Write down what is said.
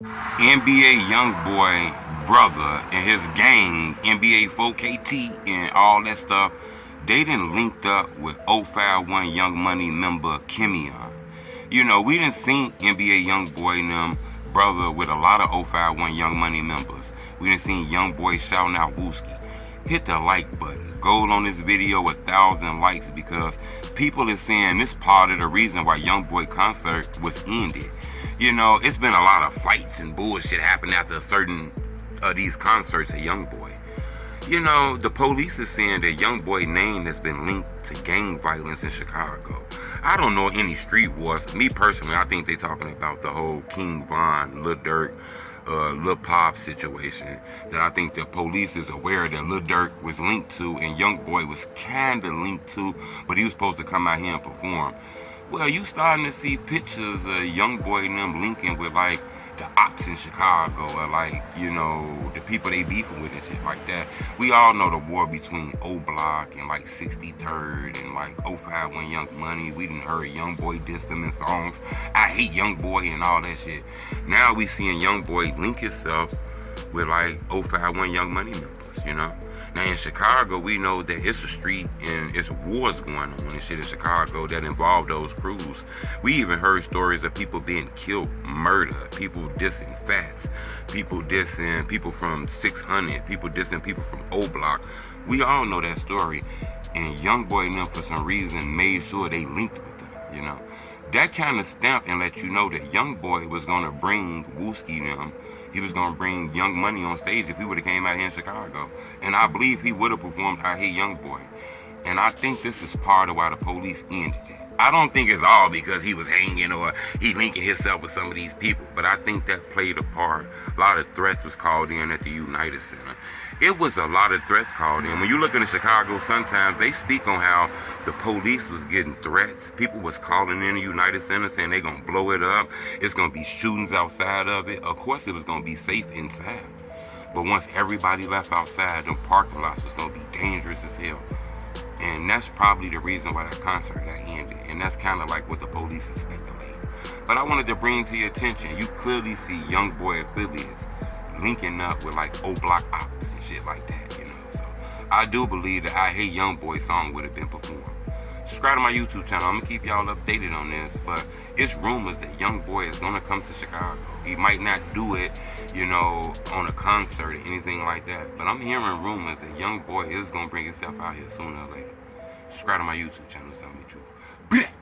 NBA Youngboy brother and his gang, NBA 4KT and all that stuff, they done linked up with 051 Young Money member Kimion. You know, we done seen NBA Youngboy and them brother with a lot of 051 Young Money members. We done seen Youngboy shouting out Wooski. Hit the like button. Go on this video 1,000 likes because people is saying this part of the reason why Youngboy concert was ended. You know, it's been a lot of fights and bullshit happening after a certain of these concerts of Youngboy. You know, the police is saying that Youngboy name has been linked to gang violence in Chicago. I don't know any street wars. Me personally, I think they talking about the whole King Von, Lil Durk, Lil Pop situation that I think the police is aware that Lil Durk was linked to and Youngboy was kinda linked to, but he was supposed to come out here and perform. Well, you starting to see pictures of Youngboy and them linking with like the ops in Chicago or like, you know, the people they beefing with and shit like that. We all know the war between O Block and like 63rd and like 051 Young Money. We done heard Youngboy diss them in songs. I hate Youngboy and all that shit. Now we seeing Youngboy link himself with like 051 Young Money members, you know? Now in Chicago, we know that it's a street and it's wars going on and shit in Chicago that involve those crews. We even heard stories of people being killed, murdered, people dissing Fats, people dissing people from 600, people dissing people from O Block. We all know that story. And Youngboy and them, for some reason, made sure they linked with them, you know? That kind of stamp and let you know that Youngboy was going to bring Wooski them. He was going to bring Young Money on stage if he would have came out here in Chicago. And I believe he would have performed I Hate Youngboy. And I think this is part of why the police ended that. I don't think it's all because he was hanging or he linking himself with some of these people, but I think that played a part. A lot of threats was called in at the United Center. It was a lot of threats called in. When you look in Chicago, sometimes they speak on how the police was getting threats. People was calling in the United Center saying they gonna blow it up. It's gonna be shootings outside of it. Of course it was gonna be safe inside. But once everybody left outside, them parking lots was gonna be dangerous as hell. And that's probably the reason why that concert got ended. And that's kind of like what the police is speculating. But I wanted to bring to your attention, you clearly see Youngboy affiliates linking up with like O Block ops and shit like that, you know. So I do believe that I Hate Youngboy song would have been performed. Subscribe to my YouTube channel. I'm gonna keep y'all updated on this, but it's rumors that Youngboy is gonna come to Chicago. He might not do it, you know, on a concert or anything like that, but I'm hearing rumors that Youngboy is gonna bring himself out here sooner or later. Subscribe to my YouTube channel, tell me the truth.